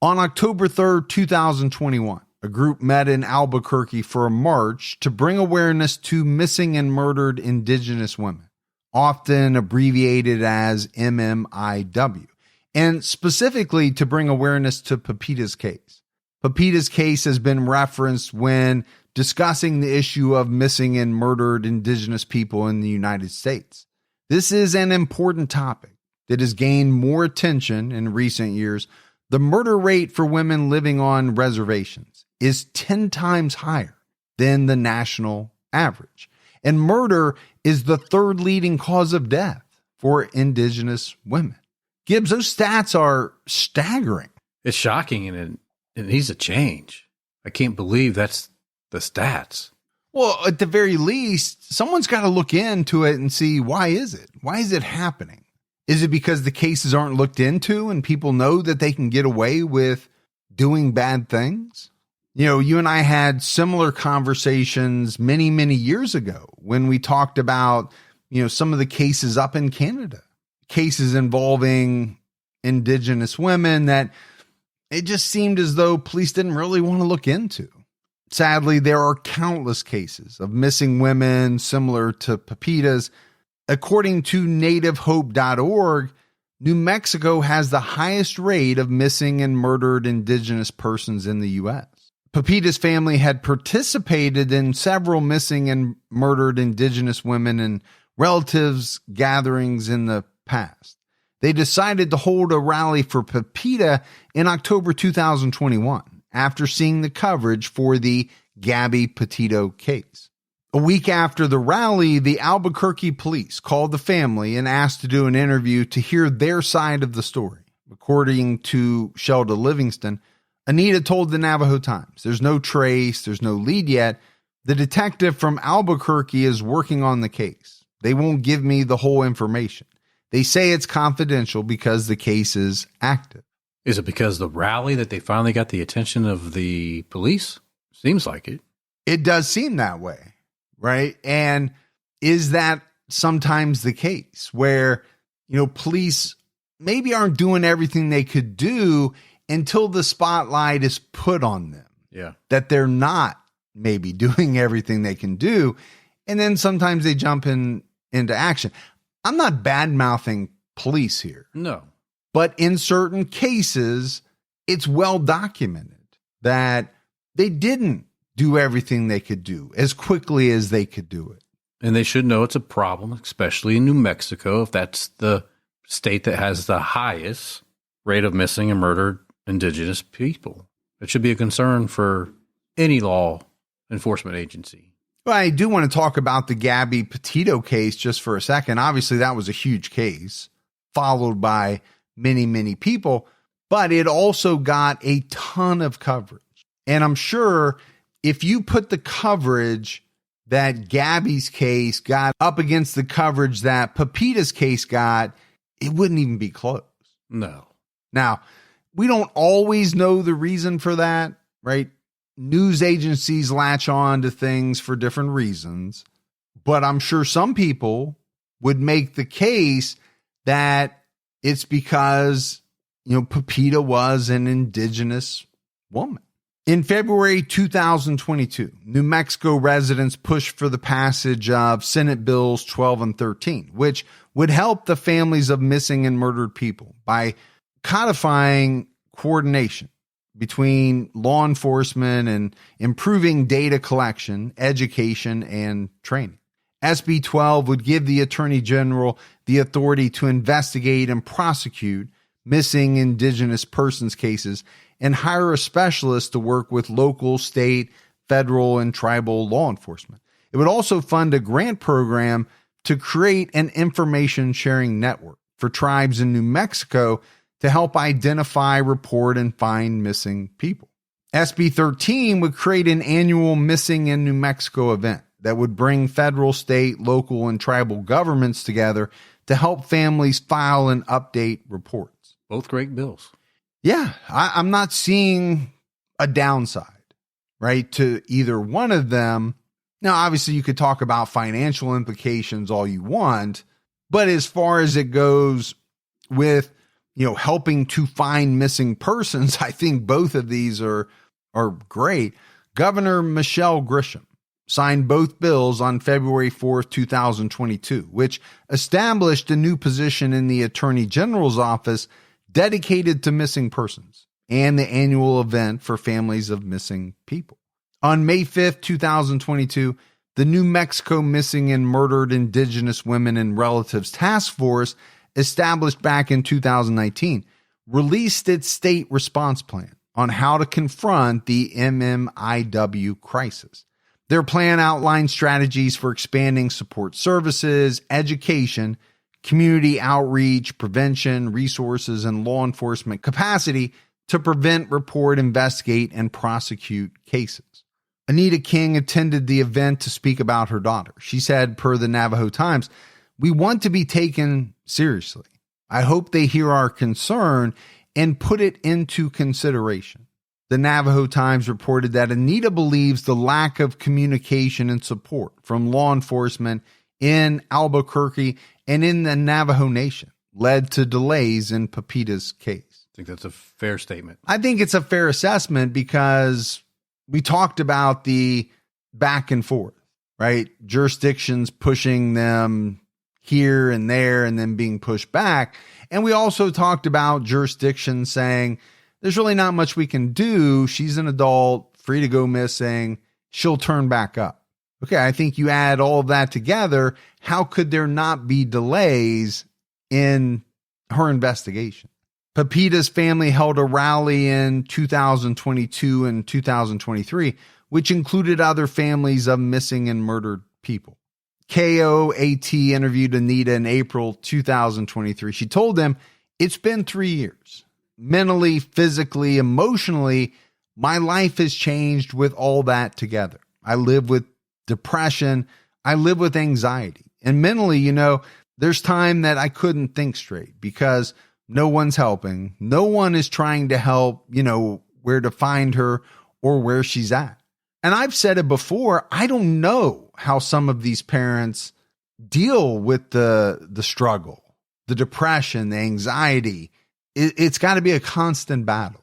On October 3rd, 2021, a group met in Albuquerque for a march to bring awareness to missing and murdered Indigenous women, often abbreviated as MMIW, and specifically to bring awareness to Pepita's case. Pepita's case has been referenced when discussing the issue of missing and murdered Indigenous people in the United States. This is an important topic that has gained more attention in recent years. The murder rate for women living on reservations is 10 times higher than the national average. And murder is the third leading cause of death for Indigenous women. Gibbs, those stats are staggering. It's shocking, and it needs a change. I can't believe that's the stats. Well, at the very least, someone's got to look into it and see, why is it? Why is it happening? Is it because the cases aren't looked into and people know that they can get away with doing bad things? You and I had similar conversations many, many years ago when we talked about, some of the cases up in Canada, cases involving Indigenous women that it just seemed as though police didn't really want to look into. Sadly, there are countless cases of missing women similar to Pepita's. According to nativehope.org, New Mexico has the highest rate of missing and murdered Indigenous persons in the U.S. Pepita's family had participated in several missing and murdered Indigenous women and relatives gatherings in the past. They decided to hold a rally for Pepita in October 2021 after seeing the coverage for the Gabby Petito case. A week after the rally, the Albuquerque police called the family and asked to do an interview to hear their side of the story. According to Shelda Livingston, Anita told the Navajo Times, "There's no trace, there's no lead yet. The detective from Albuquerque is working on the case. They won't give me the whole information. They say it's confidential because the case is active." Is it because of the rally that they finally got the attention of the police? Seems like it. It does seem that way, right? And is that sometimes the case where, police maybe aren't doing everything they could do until the spotlight is put on them? Yeah. That they're not maybe doing everything they can do. And then sometimes they jump into action. I'm not bad-mouthing police here. No. But in certain cases, it's well documented that they didn't do everything they could do as quickly as they could do it. And they should know it's a problem, especially in New Mexico, if that's the state that has the highest rate of missing and murdered indigenous people. It should be a concern for any law enforcement agency. Well, I do want to talk about the Gabby Petito case just for a second. Obviously, that was a huge case, followed by many, many people, but it also got a ton of coverage. And I'm sure if you put the coverage that Gabby's case got up against the coverage that Pepita's case got, it wouldn't even be close. No. Now, we don't always know the reason for that, right? News agencies latch on to things for different reasons, but I'm sure some people would make the case that it's because, Pepita was an indigenous woman. In February 2022, New Mexico residents pushed for the passage of Senate Bills 12 and 13, which would help the families of missing and murdered people by codifying coordination between law enforcement and improving data collection, education, and training. SB 12 would give the Attorney General the authority to investigate and prosecute missing indigenous persons cases and hire a specialist to work with local, state, federal, and tribal law enforcement. It would also fund a grant program to create an information sharing network for tribes in New Mexico to help identify, report, and find missing people. SB 13 would create an annual Missing in New Mexico event that would bring federal, state, local, and tribal governments together to help families file and update reports. Both great bills. Yeah, I'm not seeing a downside, right, to either one of them. Now, obviously, you could talk about financial implications all you want, but as far as it goes with, helping to find missing persons, I think both of these are great. Governor Michelle Grisham signed both bills on February 4th, 2022, which established a new position in the Attorney General's office dedicated to missing persons and the annual event for families of missing people. On May 5th, 2022, the New Mexico Missing and Murdered Indigenous Women and Relatives Task Force, established back in 2019, released its state response plan on how to confront the MMIW crisis. Their plan outlined strategies for expanding support services, education, community outreach, prevention, resources, and law enforcement capacity to prevent, report, investigate, and prosecute cases. Anita King attended the event to speak about her daughter. She said, per the Navajo Times, "We want to be taken seriously. I hope they hear our concern and put it into consideration." The Navajo Times reported that Anita believes the lack of communication and support from law enforcement in Albuquerque and in the Navajo Nation led to delays in Pepita's case. I think that's a fair statement. I think it's a fair assessment because we talked about the back and forth, right? Jurisdictions pushing them here and there and then being pushed back. And we also talked about jurisdictions saying, there's really not much we can do. She's an adult, free to go missing. She'll turn back up. Okay, I think you add all of that together. How could there not be delays in her investigation? Pepita's family held a rally in 2022 and 2023, which included other families of missing and murdered people. KOAT interviewed Anita in April 2023. She told them, "It's been 3 years. Mentally, physically, emotionally, my life has changed with all that together. I live with depression. I live with anxiety. And mentally, there's time that I couldn't think straight because no one's helping. No one is trying to help, where to find her or where she's at." And I've said it before, I don't know how some of these parents deal with the struggle, the depression, the anxiety. It's got to be a constant battle.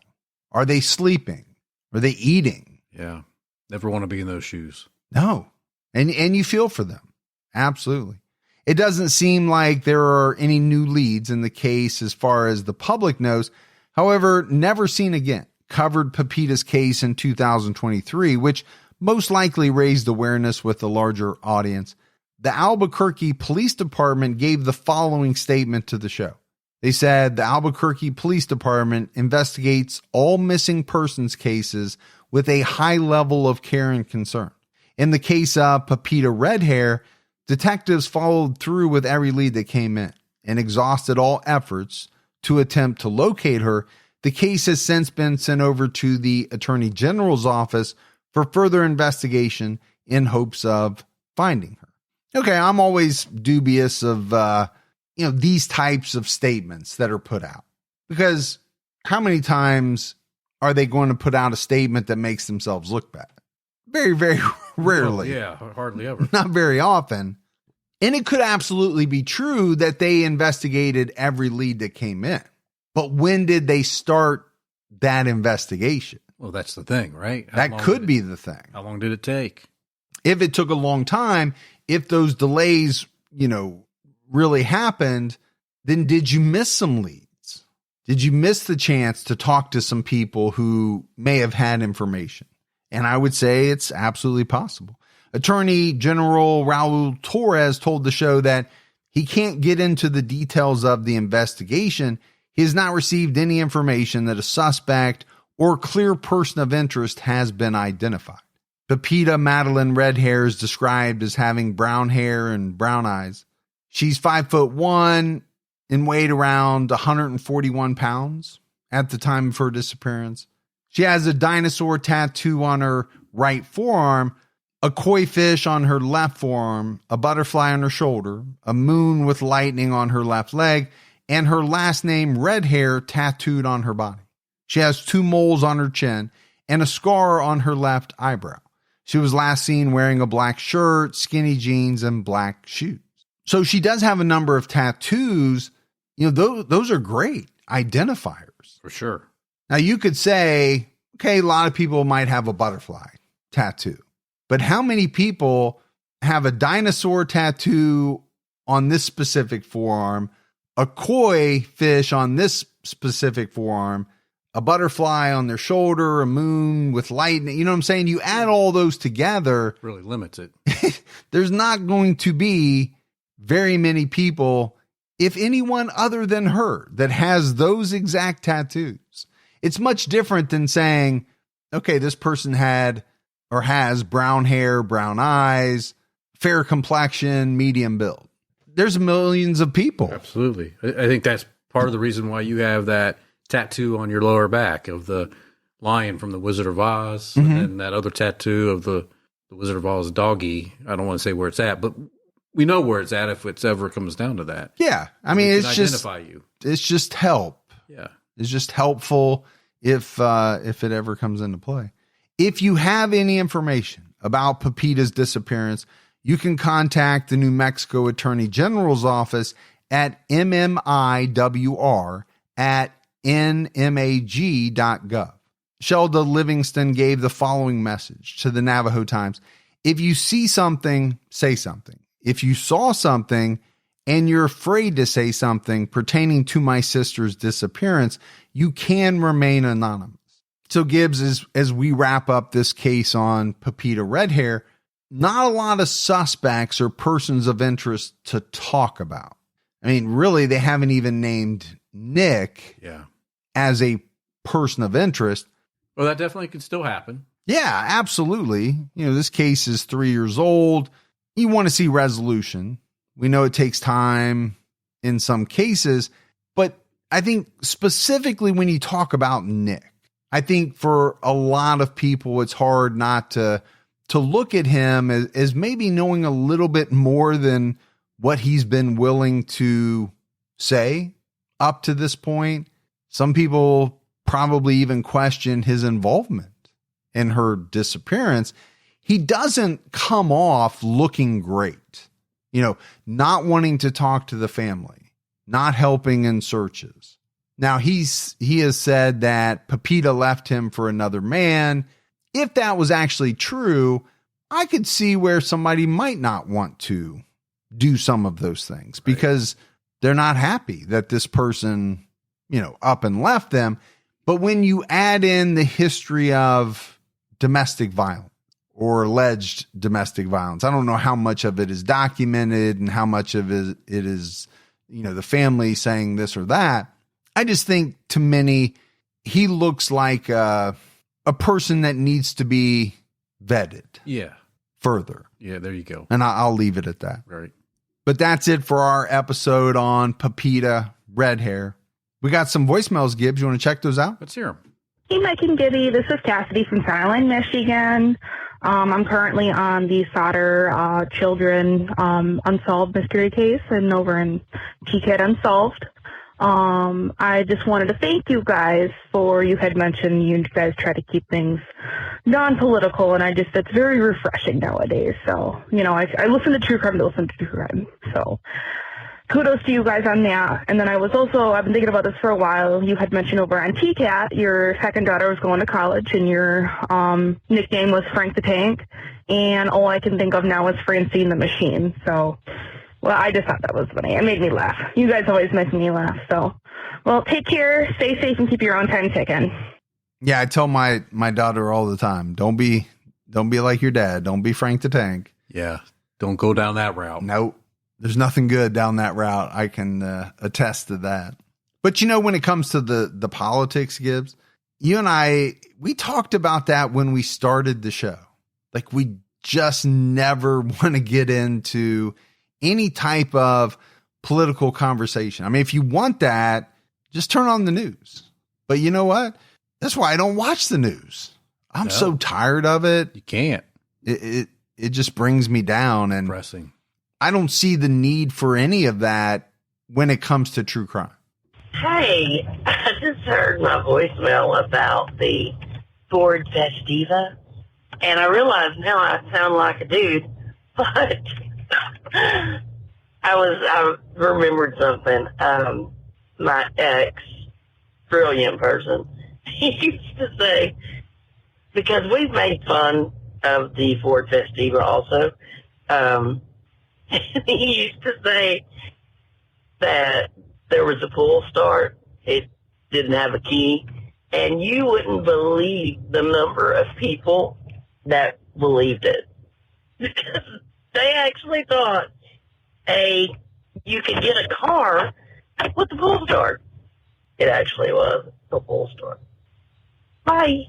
Are they sleeping? Are they eating? Yeah. Never want to be in those shoes. No. And you feel for them. Absolutely. It doesn't seem like there are any new leads in the case as far as the public knows. However, Never Seen Again covered Pepita's case in 2023, which most likely raised awareness with a larger audience. The Albuquerque Police Department gave the following statement to the show. They said the Albuquerque Police Department investigates all missing persons cases with a high level of care and concern. In the case of Pepita Redhair, detectives followed through with every lead that came in and exhausted all efforts to attempt to locate her. The case has since been sent over to the Attorney General's office for further investigation in hopes of finding her. Okay, I'm always dubious of these types of statements that are put out, because how many times are they going to put out a statement that makes themselves look bad? Very, very rarely. Yeah, hardly ever. Not very often. And it could absolutely be true that they investigated every lead that came in. But when did they start that investigation? Well, that's the thing, right? That could be the thing. How long did it take? If it took a long time, if those delays, really happened, then did you miss some leads? Did you miss the chance to talk to some people who may have had information? And I would say it's absolutely possible. Attorney General Raul Torres told the show that he can't get into the details of the investigation. He has not received any information that a suspect or clear person of interest has been identified. Pepita Madeline Redhair is described as having brown hair and brown eyes. She's 5'1" and weighed around 141 pounds at the time of her disappearance. She has a dinosaur tattoo on her right forearm, a koi fish on her left forearm, a butterfly on her shoulder, a moon with lightning on her left leg, and her last name Redhair tattooed on her body. She has 2 moles on her chin and a scar on her left eyebrow. She was last seen wearing a black shirt, skinny jeans, and black shoes. So she does have a number of tattoos. Those are great identifiers. For sure. Now you could say, okay, a lot of people might have a butterfly tattoo, but how many people have a dinosaur tattoo on this specific forearm, a koi fish on this specific forearm, a butterfly on their shoulder, a moon with lightning? You know what I'm saying? You add all those together. Really limits it. There's not going to be very many people, if anyone other than her, that has those exact tattoos. It's much different than saying, okay, this person had or has brown hair, brown eyes, fair complexion, medium build. There's millions of people. Absolutely. I think that's part of the reason why you have that tattoo on your lower back of the lion from the Wizard of Oz, Mm-hmm. and then that other tattoo of the Wizard of Oz doggy. I don't want to say where it's at, but we know where it's at if it ever comes down to that. Yeah. I mean, We it's can just, identify you. it's just help. Yeah. It's just helpful if it ever comes into play. If you have any information about Pepita's disappearance, you can contact the New Mexico Attorney General's office at mmIWR@nmag.gov. Shelda Livingston gave the following message to the Navajo Times. If you see something, say something. If you saw something and you're afraid to say something pertaining to my sister's disappearance, you can remain anonymous. So Gibbs, as we wrap up this case on Pepita Redhair, not a lot of suspects or persons of interest to talk about. I mean, really, they haven't even named Nick as a person of interest. Well, that definitely can still happen. Yeah, absolutely. This case is 3 years old. You want to see resolution. We know it takes time in some cases, but I think specifically when you talk about Nick, I think for a lot of people, it's hard not to look at him as maybe knowing a little bit more than what he's been willing to say up to this point. Some people probably even question his involvement in her disappearance. He doesn't come off looking great, not wanting to talk to the family, not helping in searches. Now he has said that Pepita left him for another man. If that was actually true, I could see where somebody might not want to do some of those things because they're not happy that this person, up and left them. But when you add in the history of domestic violence or alleged domestic violence, I don't know how much of it is documented and how much of it is the family saying this or that. I just think to many, he looks like a person that needs to be vetted. Yeah. Further. Yeah, there you go. And I'll leave it at that. Right. But that's it for our episode on Pepita Redhair. We got some voicemails, Gibbs. You want to check those out? Let's hear them. Hey, Mike and Gibby. This is Cassidy from Thailand, Michigan. I'm currently on the Sauter Children Unsolved Mystery Case and over in TCAT Unsolved. I just wanted to thank you guys you had mentioned you guys try to keep things non-political, and it's very refreshing nowadays. So, I listen to true crime to listen to true crime. So kudos to you guys on that. And then I've been thinking about this for a while. You had mentioned over on TCAT, your second daughter was going to college, and your nickname was Frank the Tank. And all I can think of now is Francine the Machine. So, well, I just thought that was funny. It made me laugh. You guys always make me laugh. So, well, take care, stay safe, and keep your own time ticking. Yeah, I tell my daughter all the time, don't be like your dad. Don't be Frank the Tank. Yeah, don't go down that route. Nope. There's nothing good down that route. I can attest to that. But when it comes to the politics, Gibbs, you and I, we talked about that when we started the show. Like, we just never want to get into any type of political conversation. I mean, if you want that, just turn on the news. But you know what? That's why I don't watch the news. I'm so tired of it. You can't. It just brings me down, and Depressing. I don't see the need for any of that when it comes to true crime. Hey, I just heard my voicemail about the Ford Festiva, and I realize now I sound like a dude, but I remembered something. My ex, brilliant person, he used to say, because we've made fun of the Ford Festiva also, he used to say that there was a pull start. It didn't have a key. And you wouldn't believe the number of people that believed it. Because they actually thought you could get a car with the pull start. It actually was a pull start. Bye.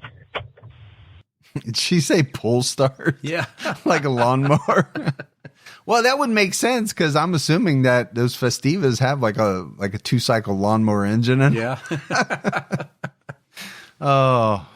Did she say pull start? Yeah. Like a lawnmower? Well, that would make sense, because I'm assuming that those Festivas have like a 2-cycle lawnmower engine in. Yeah. Oh,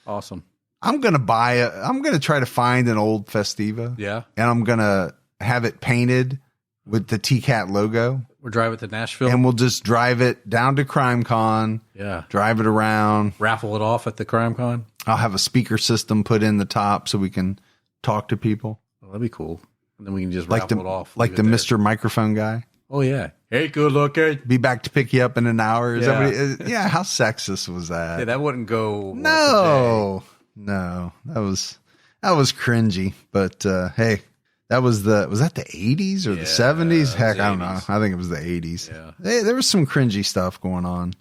awesome. I'm going to try to find an old Festiva. Yeah. And I'm going to have it painted with the TCAT logo. We'll drive it to Nashville. And we'll just drive it down to CrimeCon. Yeah. Drive it around. Raffle it off at the CrimeCon. I'll have a speaker system put in the top so we can talk to people. Well, that'd be cool. And then we can just raffle it off. Like the Mr. Microphone guy. Oh, yeah. Hey, good looking. Be back to pick you up in an hour. Yeah. Yeah, how sexist was that? Yeah, that wouldn't go. No. That was cringy. But hey, was that the 80s or the 70s? Heck, I don't know. I think it was the 80s. Yeah. Hey, there was some cringy stuff going on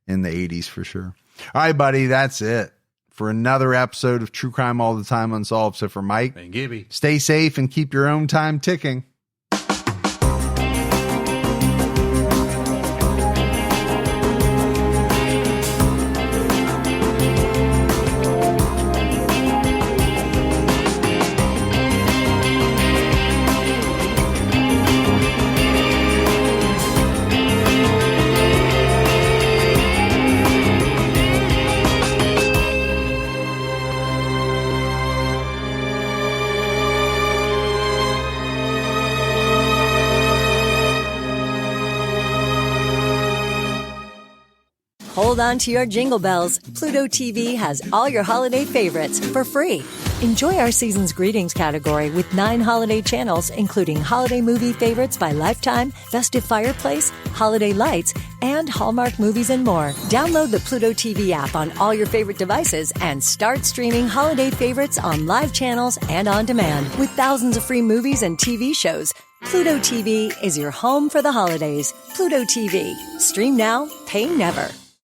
in the 80s for sure. All right, buddy, that's it for another episode of True Crime All the Time Unsolved. So for Mike and Gibby, stay safe and keep your own time ticking. Hold on to your jingle bells. Pluto TV has all your holiday favorites for free. Enjoy our season's greetings category with 9 holiday channels, including holiday movie favorites by Lifetime, Festive Fireplace, Holiday Lights, and Hallmark movies and more. Download the Pluto TV app on all your favorite devices and start streaming holiday favorites on live channels and on demand. With thousands of free movies and TV shows, Pluto TV is your home for the holidays. Pluto TV. Stream now, pay never.